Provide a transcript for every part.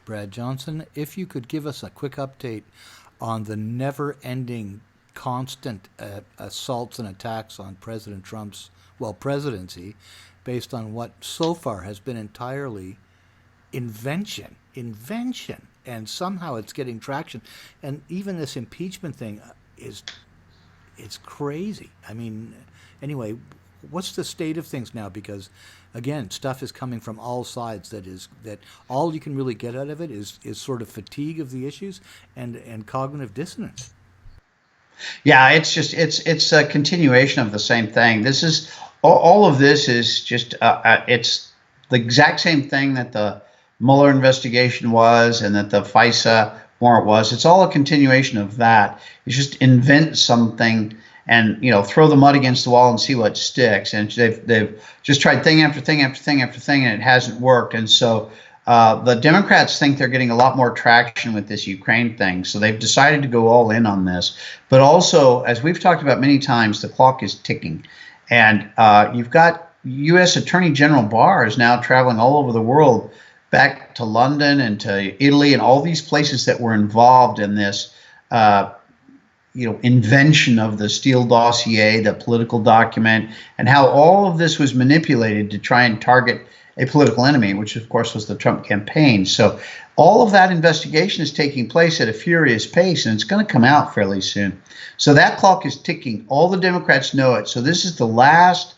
Brad Johnson. If you could give us a quick update on the never-ending, constant assaults and attacks on President Trump's, presidency, based on what so far has been entirely invention, and somehow it's getting traction. And even this impeachment thing it's crazy. I mean, anyway, what's the state of things now? Because again, stuff is coming from all sides. That all you can really get out of it is sort of fatigue of the issues and cognitive dissonance. Yeah, it's a continuation of the same thing. This is all of this is just it's the exact same thing that the Mueller investigation was and that the FISA warrant was. It's all a continuation of that. It's just invent something and throw the mud against the wall and see what sticks. And they've just tried thing after thing after thing after thing, and it hasn't worked. And so the Democrats think they're getting a lot more traction with this Ukraine thing. So they've decided to go all in on this. But also, as we've talked about many times, the clock is ticking. And you've got U.S. Attorney General Barr is now traveling all over the world, back to London and to Italy and all these places that were involved in this, invention of the Steele dossier, the political document, and how all of this was manipulated to try and target a political enemy, which of course was the Trump campaign. So all of that investigation is taking place at a furious pace, and it's going to come out fairly soon. So that clock is ticking. All the Democrats know it. So this is the last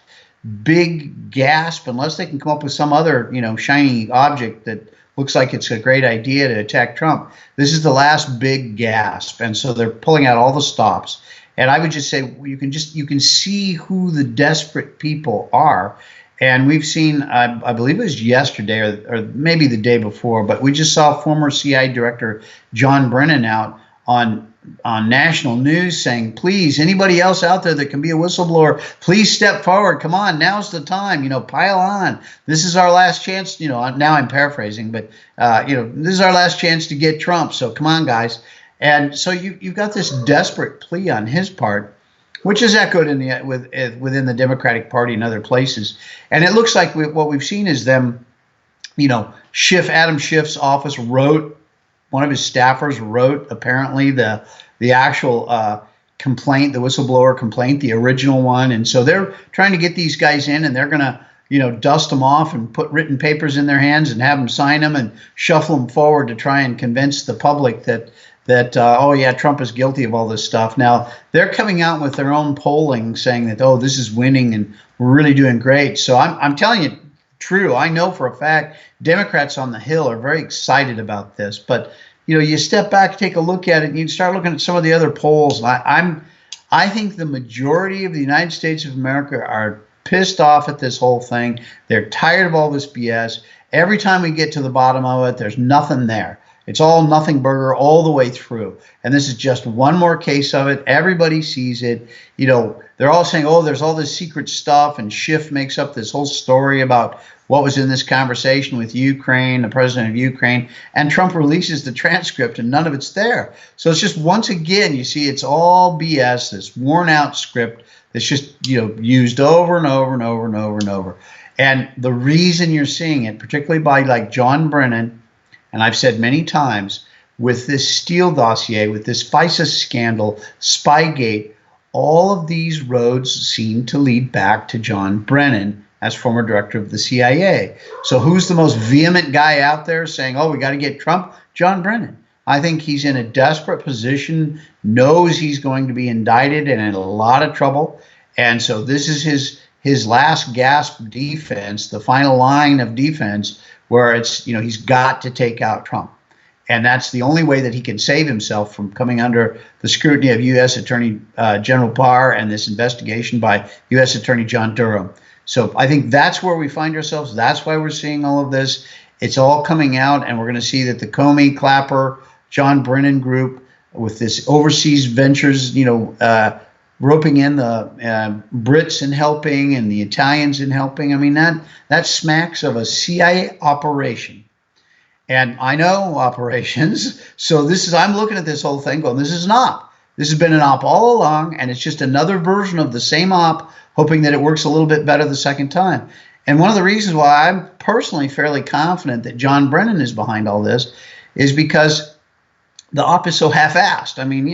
big gasp, unless they can come up with some other, shiny object that looks like it's a great idea to attack Trump. This is the last big gasp, and so they're pulling out all the stops. And I would just say you can see who the desperate people are. And we've seen, I believe it was yesterday or maybe the day before, but we just saw former CIA Director John Brennan out on national news saying, please, anybody else out there that can be a whistleblower, please step forward. Come on, now's the time, pile on. This is our last chance. Now I'm paraphrasing, but, this is our last chance to get Trump. So come on, guys. And so you've got this desperate plea on his part, which is echoed within the Democratic Party and other places. And it looks like what we've seen is them, Adam Schiff's office one of his staffers wrote apparently the actual complaint, the whistleblower complaint, the original one. And so they're trying to get these guys in, and they're going to, dust them off and put written papers in their hands and have them sign them and shuffle them forward to try and convince the public that oh yeah, Trump is guilty of all this stuff. Now they're coming out with their own polling saying that, oh, this is winning and we're really doing great. So I'm telling you, true. I know for a fact Democrats on the Hill are very excited about this. But you step back, take a look at it, and you start looking at some of the other polls. I think the majority of the United States of America are pissed off at this whole thing. They're tired of all this BS. Every time we get to the bottom of it, there's nothing there. It's all nothing burger all the way through. And this is just one more case of it. Everybody sees it. They're all saying, oh, there's all this secret stuff. And Schiff makes up this whole story about what was in this conversation with Ukraine, the president of Ukraine. And Trump releases the transcript and none of it's there. So it's just, once again, you see it's all BS, this worn out script that's just, used over and over and over and over and over. And the reason you're seeing it, particularly by like John Brennan, and I've said many times, with this Steele dossier, with this FISA scandal, Spygate, all of these roads seem to lead back to John Brennan as former director of the CIA. So who's the most vehement guy out there saying, oh, we got to get Trump? John Brennan. I think he's in a desperate position, knows he's going to be indicted and in a lot of trouble. And so this is his last gasp defense, the final line of defense, where it's, he's got to take out Trump. And that's the only way that he can save himself from coming under the scrutiny of U.S. Attorney General Barr and this investigation by U.S. Attorney John Durham. So I think that's where we find ourselves. That's why we're seeing all of this. It's all coming out, and we're going to see that the Comey, Clapper, John Brennan group with this overseas ventures, roping in the Brits in helping and the Italians in helping. I mean, that smacks of a CIA operation. And I know operations. So I'm looking at this whole thing going, this is an op. This has been an op all along, and it's just another version of the same op, hoping that it works a little bit better the second time. And one of the reasons why I'm personally fairly confident that John Brennan is behind all this is because the op is so half-assed. I mean,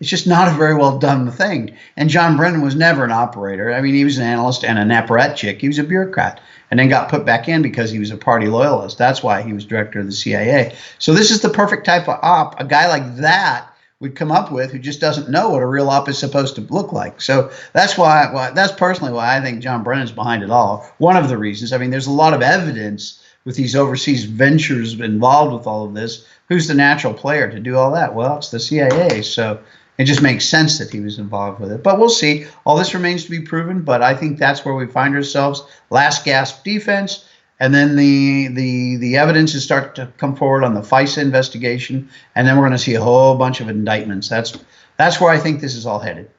it's just not a very well done thing. And John Brennan was never an operator. I mean, he was an analyst and an apparatchik. He was a bureaucrat and then got put back in because he was a party loyalist. That's why he was director of the CIA. So this is the perfect type of op a guy like that would come up with, who just doesn't know what a real op is supposed to look like. So that's that's personally why I think John Brennan's behind it all. One of the reasons. I mean, there's a lot of evidence with these overseas ventures involved with all of this. Who's the natural player to do all that? Well, it's the CIA. So it just makes sense that he was involved with it. But we'll see. All this remains to be proven. But I think that's where we find ourselves. Last gasp defense. And then the evidence is start to come forward on the FISA investigation. And then we're going to see a whole bunch of indictments. That's where I think this is all headed.